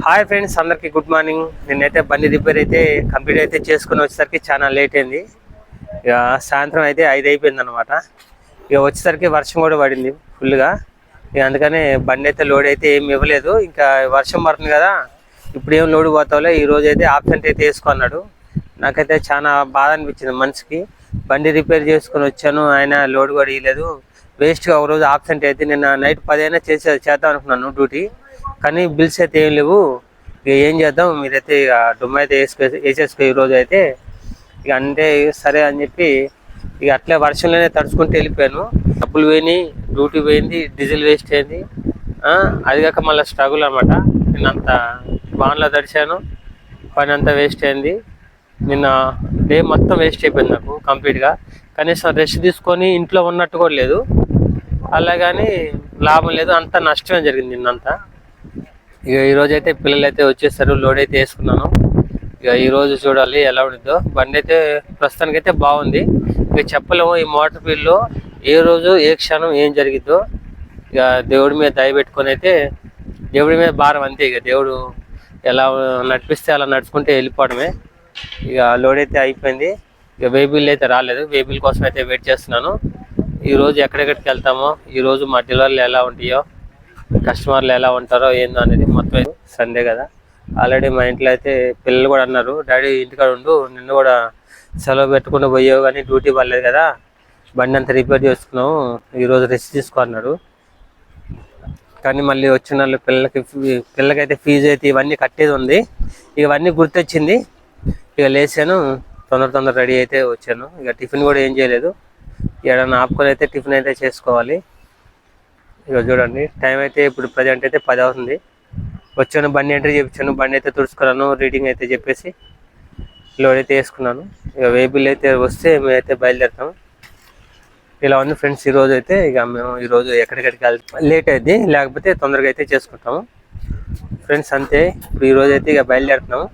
Hi friends, అందరికీ good morning. నేనైతే బండి రిపేర్ అయితే కంప్లీట్ అయితే చేసుకుని వచ్చేసరికి చాలా లేట్ అయింది. ఇక సాయంత్రం అయితే 5 అయిపోయింది అనమాట. ఇక వచ్చేసరికి వర్షం కూడా పడింది ఫుల్గా. ఇక అందుకనే బండి అయితే లోడ్ అయితే ఏమి ఇవ్వలేదు. ఇంకా వర్షం పడుతుంది కదా, ఇప్పుడు ఏం లోడ్ పోతావులే, ఈరోజు అయితే ఆబ్సెంట్ అయితే వేసుకున్నాడు. నాకైతే చాలా బాధ అనిపించింది మనసుకి. బండి రిపేర్ చేసుకుని వచ్చాను, ఆయన లోడ్ కూడా ఇవ్వలేదు. వేస్ట్గా ఒక రోజు ఆబ్సెంట్ అయితే నిన్న నైట్ 10 అయినా చేద్దాం అనుకున్నాను డ్యూటీ, కానీ బిల్స్ అయితే ఏం లేవు. ఇక ఏం చేద్దాం, మీరైతే ఇక డుమ్ అయితే వేసేసుకో ఈరోజు అయితే. ఇక అంటే సరే అని చెప్పి ఇక అట్లే వర్షంలోనే తడుచుకుంటూ వెళ్ళిపోయాను. డబ్బులు పోయినాయి, డ్యూటీ పోయింది, డీజిల్ వేస్ట్ అయింది. అది కాక మళ్ళీ స్ట్రగుల్ అనమాట. నిన్నంత వాన్లో తడిచాను, పని అంతా వేస్ట్ అయింది. నిన్న డే మొత్తం వేస్ట్ అయిపోయింది నాకు కంప్లీట్గా. కనీసం రెస్ట్ తీసుకొని ఇంట్లో ఉన్నట్టు కూడా లేదు, అలాగని లాభం లేదు, అంతా నష్టమే జరిగింది నిన్నంతా. ఇక ఈరోజు అయితే పిల్లలు అయితే వచ్చేసారు, లోడ్ అయితే వేసుకున్నాను. ఇక ఈరోజు చూడాలి ఎలా ఉంటుందో. బండి అయితే ప్రస్తుతానికి అయితే బాగుంది. ఇక చెప్పలేము ఈ మోటార్ ఫీల్డ్లో ఏ రోజు ఏ క్షణం ఏం జరిగిద్దో. ఇక దేవుడి మీద దయ పెట్టుకొని అయితే, దేవుడి మీద భారం అంతే. ఇక దేవుడు ఎలా నడిపిస్తే అలా నడుచుకుంటే వెళ్ళిపోవడమే. ఇక లోడ్ అయితే అయిపోయింది. ఇక వెహికల్ అయితే రాలేదు, వెహికల్ కోసం అయితే వెయిట్ చేస్తున్నాను. ఈరోజు ఎక్కడెక్కడికి వెళ్తామో, ఈరోజు మా డెలివరీలు ఎలా ఉంటాయో, కస్టమర్లు ఎలా ఉంటారో ఏందో అనేది మొత్తం. సండే కదా, ఆల్రెడీ మా ఇంట్లో అయితే పిల్లలు కూడా అన్నారు, డాడీ ఇంటికాడ ఉండు, నిన్ను కూడా సెలవు పెట్టుకుంటూ పోయావు కానీ డ్యూటీ పడలేదు కదా, బండి అంతా రిపేర్ చేసుకున్నావు, ఈరోజు రెస్ట్ తీసుకో అన్నాడు. కానీ మళ్ళీ వచ్చిన వాళ్ళు పిల్లలకైతే ఫీజు అయితే ఇవన్నీ కట్టేది ఉంది. ఇవన్నీ గుర్తొచ్చింది. ఇక లేచాను, తొందర రెడీ అయితే వచ్చాను. ఇక టిఫిన్ కూడా ఏం చేయలేదు, ఏడన్నా ఆపుకొని అయితే టిఫిన్ అయితే చేసుకోవాలి. ఇక చూడండి, టైం అయితే ఇప్పుడు ప్రజెంట్ అయితే 10 అవుతుంది. వచ్చాను, బండి ఎంట్రీ చేయించాను, బండి అయితే తుడుచుకున్నాను, రీడింగ్ అయితే చెప్పేసి లోడ్ అయితే వేసుకున్నాను. ఇక వెహికల్ అయితే వస్తే మేమైతే బయలుదేరుతాము. ఇలా ఉంది ఫ్రెండ్స్ ఈరోజు అయితే. ఇక మేము ఈరోజు ఎక్కడికెక్కడికి వెళ్తాం, లేట్ అయింది, లేకపోతే తొందరగా అయితే చేసుకుంటాము ఫ్రెండ్స్, అంతే. ఇప్పుడు ఈరోజు అయితే ఇక బయలుదేరుతున్నాము.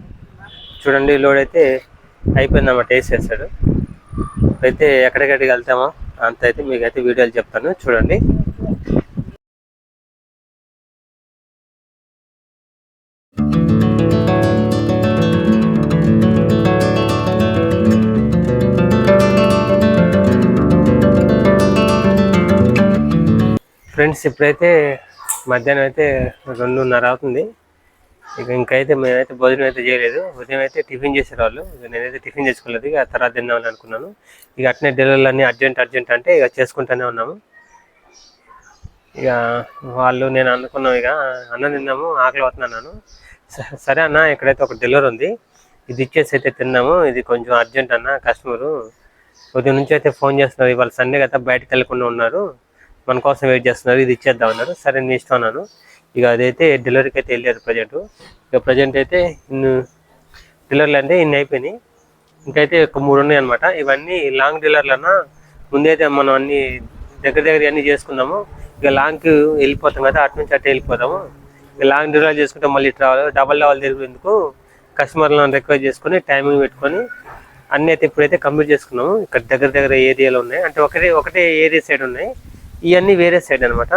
చూడండి, లోడ్ అయితే అయిపోయిందన్నమాట, వేసేసాడు. అయితే ఎక్కడికెక్కడికి వెళ్తామో అంత అయితే మీకైతే వీడియోలు చెప్తాను, చూడండి. ఫ్రెండ్స్ ఇప్పుడైతే మధ్యాహ్నం అయితే 2:30 అవుతుంది. ఇంకైతే మేమైతే భోజనం అయితే చేయలేదు. ఉదయం అయితే టిఫిన్ చేసేవాళ్ళు, నేనైతే టిఫిన్ చేసుకోలేదు. ఇక తర్వాత తిందామని అనుకున్నాను. ఇక అట్నే డెలివరీలు అన్నీ అర్జెంట్ అంటే ఇక చేసుకుంటూనే ఉన్నాము. ఇక వాళ్ళు నేను అనుకున్నాం, ఇక అన్నం తిన్నాము, ఆకలి అవుతున్నాను. సరే అన్న, ఇక్కడైతే ఒక డెలివరీ ఉంది, ఇది ఇచ్చేసి అయితే తిన్నాము, ఇది కొంచెం అర్జెంట్ అన్న, కస్టమరు ఉదయం నుంచి అయితే ఫోన్ చేస్తున్నారు, ఇవాళ సండే కదా బయటకు వెళ్ళకుండా ఉన్నారు, మన కోసం వెయిట్ చేస్తున్నారు, ఇది ఇచ్చేద్దాం అన్నారు. సరే నేను ఇష్టం అన్నాను. ఇక అదైతే డెలివరీకి అయితే వెళ్ళారు ప్రజెంట్ అయితే డెలివరీలు అంటే ఇన్ని అయిపోయినాయి. ఇంకైతే ఒక 3 ఉన్నాయి అనమాట. ఇవన్నీ లాంగ్ డెలివరీలు అన్నా, ముందైతే మనం అన్ని దగ్గర అన్నీ చేసుకుందాము. ఇక లాంగ్కి వెళ్ళిపోతాం కదా, అటు నుంచి అట్టే వెళ్ళిపోతాము. ఇక లాంగ్ డెలివరీ చేసుకుంటే మళ్ళీ డబల్ తిరిగేందుకు కస్టమర్లను రిక్వెస్ట్ చేసుకుని టైమింగ్ పెట్టుకొని అన్నీ అయితే ఇప్పుడైతే కంప్లీట్ చేసుకున్నాము. ఇక్కడ దగ్గర ఏరియాలో ఉన్నాయి, అంటే ఒకటే ఏరియా సైడ్ ఉన్నాయి, ఇవన్నీ వేరే సైడ్ అనమాట.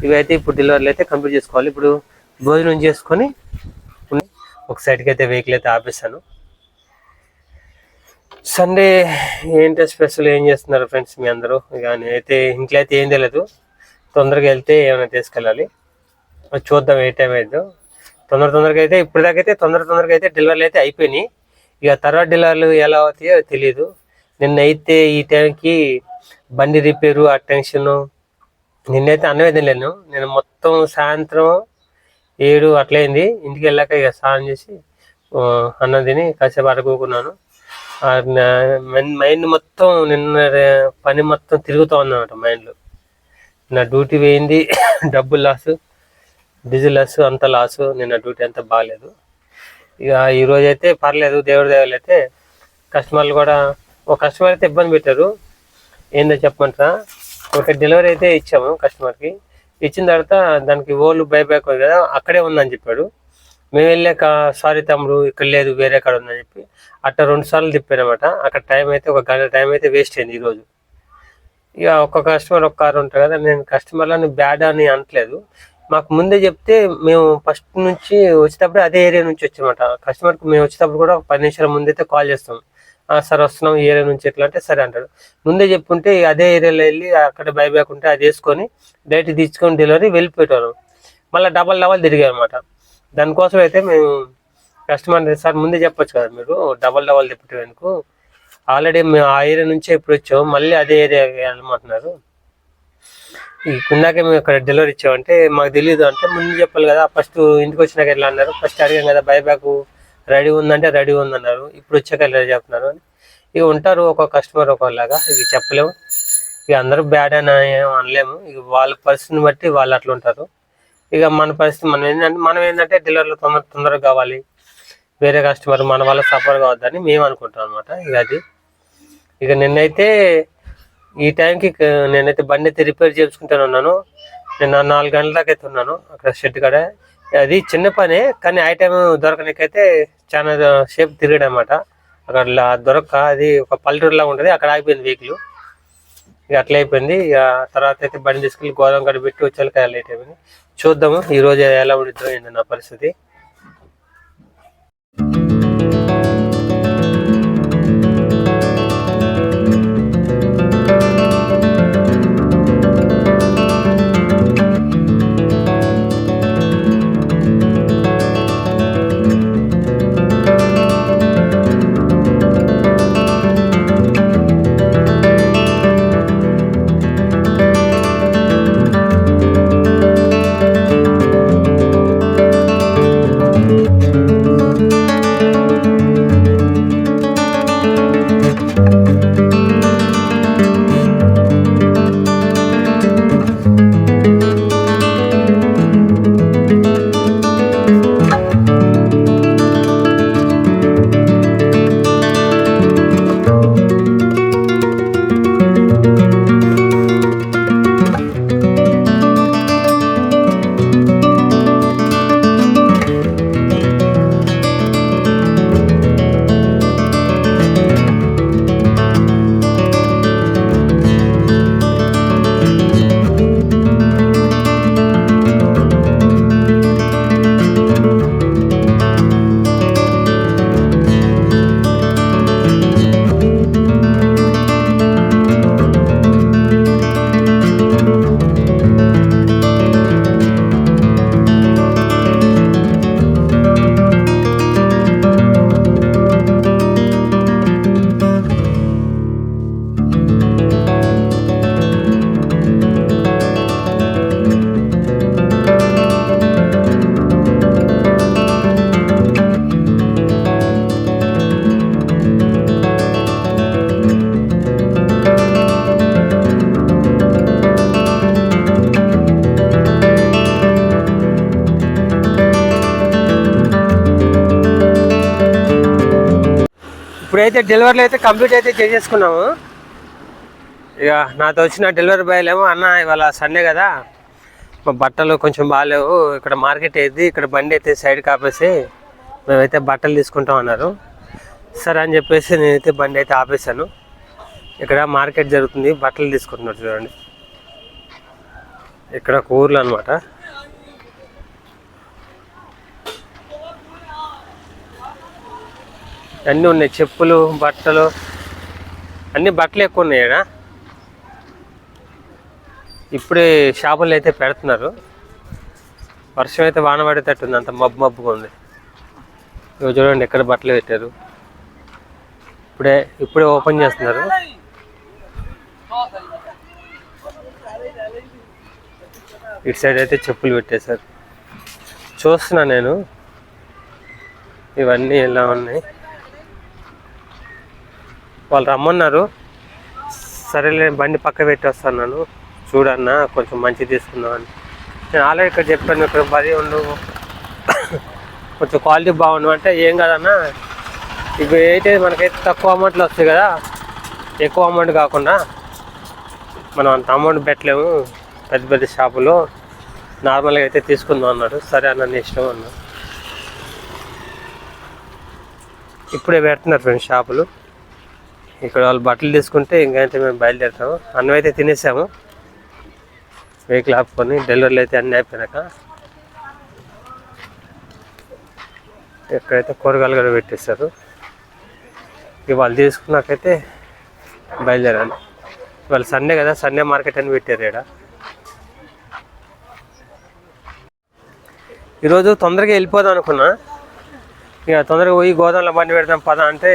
ఇవైతే ఇప్పుడు డెలివరీలు అయితే కంప్లీట్ చేసుకోవాలి. ఇప్పుడు భోజనం చేసుకొని ఒక సైడ్కి అయితే వెహికల్ అయితే ఆపేస్తాను. సండే ఏంటో స్పెషల్ ఏం చేస్తున్నారు ఫ్రెండ్స్ మీ అందరూ? ఇక నేనైతే ఇంట్లో అయితే ఏం తెలియదు, తొందరగా వెళ్తే ఏమైనా తీసుకెళ్ళాలి, చూద్దాం ఏ టైం అయిందో. తొందరగా అయితే ఇప్పటిదాకైతే తొందరగా అయితే డెలివరీలు అయితే అయిపోయినాయి. ఇక తర్వాత డెలివరీలు ఎలా అవుతాయో తెలియదు. నిన్నైతే ఈ టైంకి బండి రిపేరు, ఆ టెన్షను, నిన్నైతే అన్నమే తినలేను. నేను మొత్తం సాయంత్రం 7 అట్లయింది. ఇంటికి వెళ్ళాక ఇక స్నానం చేసి అన్నం తిని కాసేపు అడుగుకున్నాను. మైండ్ మొత్తం నిన్న పని మొత్తం తిరుగుతూ ఉందన్నమాట మైండ్లో. నా డ్యూటీ పోయింది, డబ్బులు లాసు, డీజిల్ లాసు, అంత లాసు. నిన్న డ్యూటీ అంతా బాగాలేదు. ఇక ఈరోజు అయితే పర్లేదు, దేవుడి దేవాలు అయితే. కస్టమర్లు కూడా, ఒక కస్టమర్ అయితే ఇబ్బంది పెట్టారు. ఏందో చెప్పమంటారా, ఒక డెలివరీ అయితే ఇచ్చాము కస్టమర్కి. ఇచ్చిన తర్వాత దానికి ఓళ్ళు బైబ్యాక్ కదా, అక్కడే ఉందని చెప్పాడు. మేము వెళ్ళాక సారీ తమ్ముడు ఇక్కడ లేదు, వేరే కాడ ఉందని చెప్పి అట్లా 2 సార్లు తిప్పానమాట. అక్కడ టైం అయితే 1 గంట టైం అయితే వేస్ట్ అయింది ఈరోజు. ఇక ఒక్క కస్టమర్ ఒక కారు ఉంటారు కదా, నేను కస్టమర్లని బ్యాడ్ అని అనట్లేదు. మాకు ముందే చెప్తే మేము ఫస్ట్ నుంచి వచ్చేటప్పుడు అదే ఏరియా నుంచి వచ్చామట. కస్టమర్కి మేము వచ్చేటప్పుడు కూడా 10 నిమిషాల ముందైతే కాల్ చేస్తాం. సార్ వస్తున్నాం ఈ ఏరియా నుంచి ఎట్లా అంటే సరే అంటాడు. ముందే చెప్పుంటే అదే ఏరియాలో వెళ్ళి అక్కడ బైబ్యాక్ ఉంటే అది వేసుకొని డైరెక్ట్ తీసుకొని డెలివరీ వెళ్ళిపోయేవాళ్ళం. మళ్ళీ డబల్ తిరిగాయి అనమాట. దానికోసం అయితే మేము కస్టమర్ సార్ ముందే చెప్పొచ్చు కదా, మీరు డబల్ తిప్పటం ఎందుకు, ఆల్రెడీ మేము ఆ ఏరియా నుంచే ఇప్పుడు వచ్చాము, మళ్ళీ అదే ఏరియా వెళ్ళమంటున్నారు, ఇందాకే మేము ఇక్కడ డెలివరీ ఇచ్చామంటే మాకు తెలియదు అంటే ముందు చెప్పాలి కదా. ఫస్ట్ ఇంటికి వచ్చినాక ఎట్లా అన్నారు, ఫస్ట్ అడిగాం కదా బైబ్యాక్ రెడీ ఉందంటే రెడీ ఉందన్నారు, ఇప్పుడు వచ్చాక ఎలా చెప్తున్నారు అని. ఇక ఉంటారు ఒక్కొక్క కస్టమర్ ఒకలాగా, ఇక చెప్పలేము, ఇక అందరూ బ్యాడ్ అని అనలేము. ఇక వాళ్ళ పరిస్థితిని బట్టి వాళ్ళు అట్లా ఉంటారు. ఇక మన పరిస్థితి మనం ఏంటంటే డెలివరీలో తొందరగా కావాలి, వేరే కస్టమర్ మన వల్ల సఫర్ కావద్దని మేము అనుకుంటాం అనమాట. ఇక అది ఇక నిన్నైతే ఈ టైంకి నేనైతే బండి అయితే రిపేర్ చేసుకుంటాను ఉన్నాను. నేను 4 గంటల దాకా అయితే ఉన్నాను అక్కడ షెడ్ కాడ. అది చిన్న పనే కానీ ఐటమ్ దొరకనికైతే చాలా సేపు తిరిగాడు అనమాట. అక్కడ దొరక్క అది ఒక పల్లెటూరులా ఉంటుంది, అక్కడ ఆగిపోయింది వెహికల్. ఇక అట్లా అయిపోయింది. ఇక తర్వాత అయితే బండి తీసుకెళ్ళి గోదాం కాడ పెట్టి వచ్చేళ్ళకి లేట్ అయిపోయింది. చూద్దాము ఈరోజు ఎలా ఉండిద్దో ఏంటి నా పరిస్థితి. ఇప్పుడైతే డెలివరీలు అయితే కంప్లీట్ అయితే చేసేసుకున్నాము. ఇక నాతో వచ్చిన డెలివరీ బాయ్లు ఏమో అన్న ఇవాళ సండే కదా మా బట్టలు కొంచెం బాగాలేవు, ఇక్కడ మార్కెట్ అయితే ఇక్కడ బండి అయితే సైడ్ కాపేసి మేమైతే బట్టలు తీసుకుంటాం అన్నారు. సరే అని చెప్పేసి నేనైతే బండి అయితే ఆపేసాను. ఇక్కడ మార్కెట్ జరుగుతుంది, బట్టలు తీసుకుంటున్నారు చూడండి. ఇక్కడ ఒక ఊర్లో అనమాట. అన్నీ ఉన్నాయి, చెప్పులు బట్టలు అన్ని బట్టలు ఎక్కువ ఉన్నాయి ఇక్కడ. ఇప్పుడే షాపులు అయితే పెడుతున్నారు. వర్షం అయితే వాన పడేటట్టుంది, అంత మబ్బుగా ఉంది. ఇవి చూడండి ఎక్కడ బట్టలు పెట్టారు, ఇప్పుడే ఓపెన్ చేస్తున్నారు. ఇటు సైడ్ అయితే చెప్పులు పెట్టేశారు. చూస్తున్నా నేను ఇవన్నీ ఎలా ఉన్నాయి. వాళ్ళు రమ్మన్నారు, సరేలే బండి పక్క పెట్టి వస్తున్నాను చూడన్నా కొంచెం మంచి తీసుకుందామని. నేను ఆల్రెడీ ఇక్కడ చెప్పాను, ఇక్కడ బరీ ఉండు కొంచెం క్వాలిటీ బాగుండు అంటే ఏం కాదన్నా, ఇవి అయితే మనకైతే తక్కువ అమౌంట్లో వస్తాయి కదా, ఎక్కువ అమౌంట్ కాకుండా మనం అంత అమౌంట్ పెట్టలేము పెద్ద షాపులో, నార్మల్గా అయితే తీసుకుందాం అన్నాడు. సరే అన్న నీ ఇష్టం అన్నా. ఇప్పుడే పెడుతున్నారు ఫ్రెండ్స్ షాపులు. ఇక్కడ వాళ్ళు బట్టలు తీసుకుంటే ఇంకైతే మేము బయలుదేరుతాము. అన్నం అయితే తినేసాము, వెహికల్ ఆపుకొని డెలివరీలు అయితే అన్నీ అయిపోయినాక ఎక్కడైతే కూరగాయలు కూడా పెట్టేస్తారు. ఇక వాళ్ళు తీసుకున్నాకైతే బయలుదేరాలి. ఇవాళ సండే కదా, సండే మార్కెట్ అని పెట్టారు ఇక్కడ. ఈరోజు తొందరగా వెళ్ళిపోదాం అనుకున్నా, ఇక తొందరగా పోయి గోదాంలో బండి పెడదాం పదా అంటే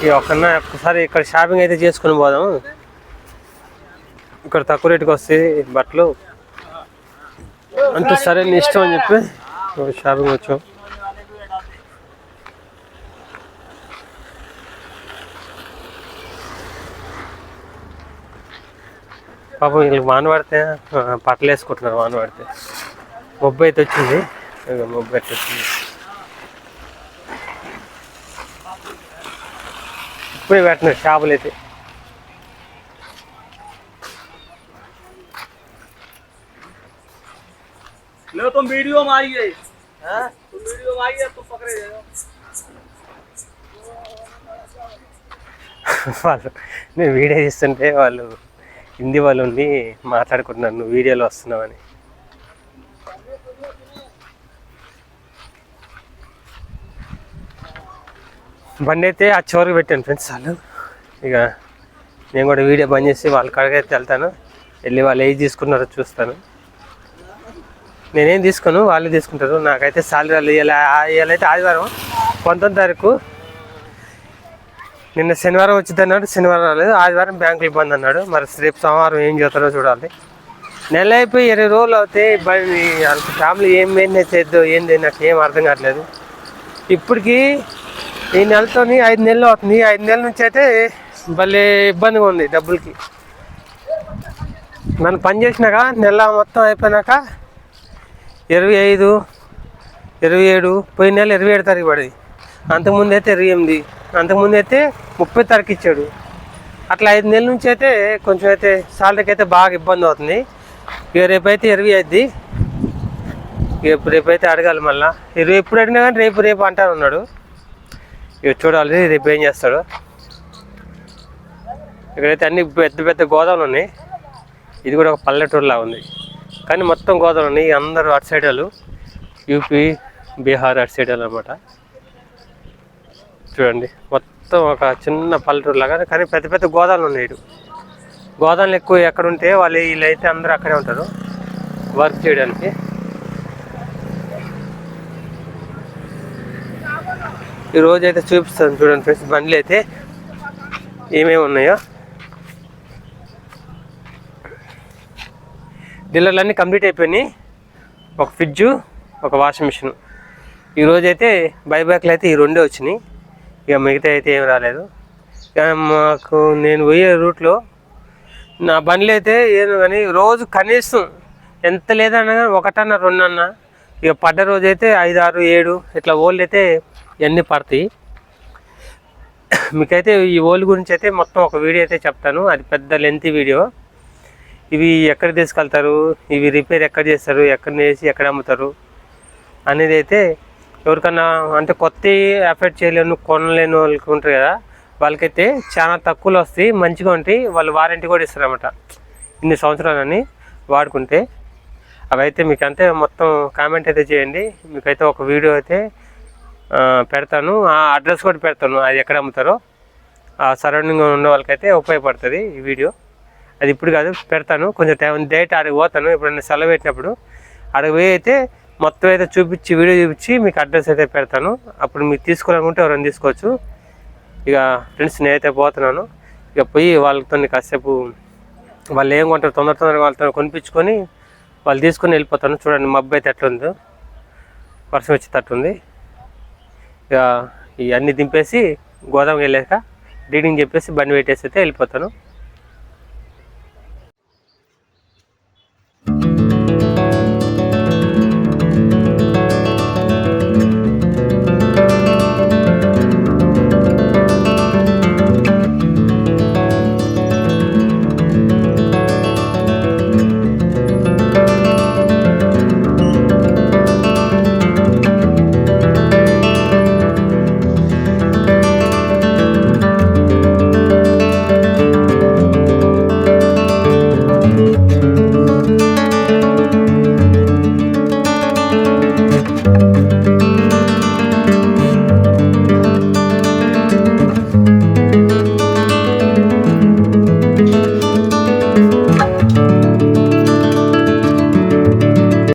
ఇక ఒక్కసారి ఇక్కడ షాపింగ్ అయితే చేసుకుని పోదాం, ఇక్కడ తక్కువ రేటుకి వస్తాయి బట్టలు అంటే సరే నీ ఇష్టం అని చెప్పి షాపింగ్ వచ్చాం. పాపం వీళ్ళకి వాన పడితే బట్టలు వేసుకుంటున్నారు. వాన పడితే మొబ్బు అయితే వచ్చింది, మొబ్బు అయితే వచ్చింది. ఇప్పుడే పెట్టినారు చేపలు అయితే. వాళ్ళు నేను వీడియో తీస్తుంటే వాళ్ళు హిందీ వాళ్ళు ఉండి మాట్లాడుకుంటున్నారు, నువ్వు వీడియోలో వస్తున్నావని. బండి అయితే ఆ చివరికి పెట్టాను ఫ్రెండ్స్ వాళ్ళు. ఇక నేను కూడా వీడియో బంద్ చేసి వాళ్ళ కాడికైతే వెళ్తాను, వెళ్ళి వాళ్ళు ఏది తీసుకున్నారో చూస్తాను. నేనేం తీసుకోను, వాళ్ళే తీసుకుంటారు. నాకైతే సాలరీ ఇవాళైతే ఆదివారం 19వ తారీఖు. నిన్న శనివారం వచ్చింది అన్నాడు, శనివారం రాలేదు. ఆదివారం బ్యాంకులు బంద్ అన్నాడు. మరి రేపు సోమవారం ఏం చేస్తారో చూడాలి. నెల అయిపోయి 20 రోజులు అవుతాయి. ఫ్యామిలీ ఏం మెయింటైన్ చేద్దో ఏంది నాకు ఏం అర్థం కావట్లేదు. ఇప్పటికీ ఈ నెలతో 5 నెలలు అవుతుంది. 5 నెలల నుంచి అయితే భలే ఇబ్బందిగా ఉంది డబ్బులకి. మనం పని చేసినాక నెల మొత్తం అయిపోయినాక 25, 27, పోయిన నెల 27వ తారీఖు పడింది. అంతకుముందు అయితే 28, అంతకుముందు అయితే 30వ తారీఖు ఇచ్చాడు. అట్లా 5 నెలల నుంచి అయితే కొంచెం అయితే సాలరీకి అయితే బాగా ఇబ్బంది అవుతుంది. ఇక రేపైతే 20 అవుద్ది. ఇక రేపైతే అడగాలి మళ్ళీ. ఎప్పుడు అడిగినా కానీ రేపు అంటాను ఉన్నాడు. ఇక చూడాలి రేపు ఏం చేస్తాడు. ఇక్కడైతే అన్ని పెద్ద పెద్ద గోదాములు ఉన్నాయి. ఇది కూడా ఒక పల్లెటూరులా ఉంది, కానీ మొత్తం గోదాములు ఉన్నాయి. అందరూ అటు సైడ్ వాళ్ళు, యూపీ, బీహార్ అటు సైడ్ వాళ్ళు అనమాట. చూడండి మొత్తం ఒక చిన్న పల్లెటూరు లాగా, కానీ పెద్ద పెద్ద గోదాములు ఉన్నాయి. ఇటు గోదాములు ఎక్కువ ఎక్కడ ఉంటే వీళ్ళైతే అందరూ అక్కడే ఉంటారు వర్క్ చేయడానికి. ఈరోజు అయితే చూపిస్తాను చూడండి ఫ్రెండ్స్, బండ్లు అయితే ఏమేమి ఉన్నాయో. డీలర్లు అన్నీ కంప్లీట్ అయిపోయినాయి. ఒక ఫ్రిడ్జు, ఒక వాషింగ్ మిషన్. ఈరోజైతే బైబ్యాక్లు అయితే ఈ 2 వచ్చినాయి. ఇక మిగతా అయితే ఏం రాలేదు. ఇక మాకు నేను పోయే రూట్లో నా బండ్లు అయితే ఏదో కానీ రోజు కనీసం ఎంత లేదన్నా కానీ 1 అన్న 2 అన్న. ఇక పడ్డ రోజు అయితే 5, 6, 7 ఇట్లా ఓళ్ళు అయితే ఇవన్నీ పడతాయి. మీకైతే ఈ ఓళ్ళు గురించి అయితే మొత్తం ఒక వీడియో అయితే చెప్తాను. అది పెద్ద లెంతీ వీడియో. ఇవి ఎక్కడ తీసుకెళ్తారు, ఇవి రిపేర్ ఎక్కడ చేస్తారు, ఎక్కడ వేసి ఎక్కడ అమ్ముతారు అనేది అయితే ఎవరికన్నా అంటే కొత్త ఎఫెక్ట్ చేయలేను కొనలేని వాళ్ళకి ఉంటారు కదా, వాళ్ళకైతే చాలా తక్కువలో వస్తాయి, మంచిగా ఉంటాయి. వాళ్ళు వారంటీ కూడా ఇస్తారన్నమాట ఇన్ని సంవత్సరాలని వాడుకుంటే. అవి అయితే మీకు అంతే మొత్తం కామెంట్ అయితే చేయండి. మీకైతే ఒక వీడియో అయితే పెడతాను, ఆ అడ్రస్ కూడా పెడతాను, అది ఎక్కడ అమ్ముతారో ఆ సరౌండింగ్ ఉన్న వాళ్ళకైతే ఉపయోగపడుతుంది ఈ వీడియో. అది ఇప్పుడు కాదు పెడతాను, కొంచెం డేట్ అడిగి పోతాను. ఎప్పుడైనా సెలవు పెట్టినప్పుడు అడిగి పోయి అయితే మొత్తం అయితే చూపించి వీడియో చూపించి మీకు అడ్రస్ అయితే పెడతాను. అప్పుడు మీకు తీసుకోవాలనుకుంటే ఎవరైనా తీసుకోవచ్చు. ఇక ఫ్రెండ్స్ నేనైతే పోతున్నాను. ఇక పోయి వాళ్ళతో కాసేపు వాళ్ళు ఏం కొంటారు తొందరగా వాళ్ళతో కొనిపించుకొని వాళ్ళు తీసుకొని వెళ్ళిపోతాను. చూడండి మబ్బు అయితే ఎట్లుందో, వర్షం వచ్చేటట్టుంది. ఇక ఇవన్నీ దింపేసి గోదాం వెళ్ళాక డీడింగ్ చెప్పేసి బండి పెట్టేసి అయితే వెళ్ళిపోతాను.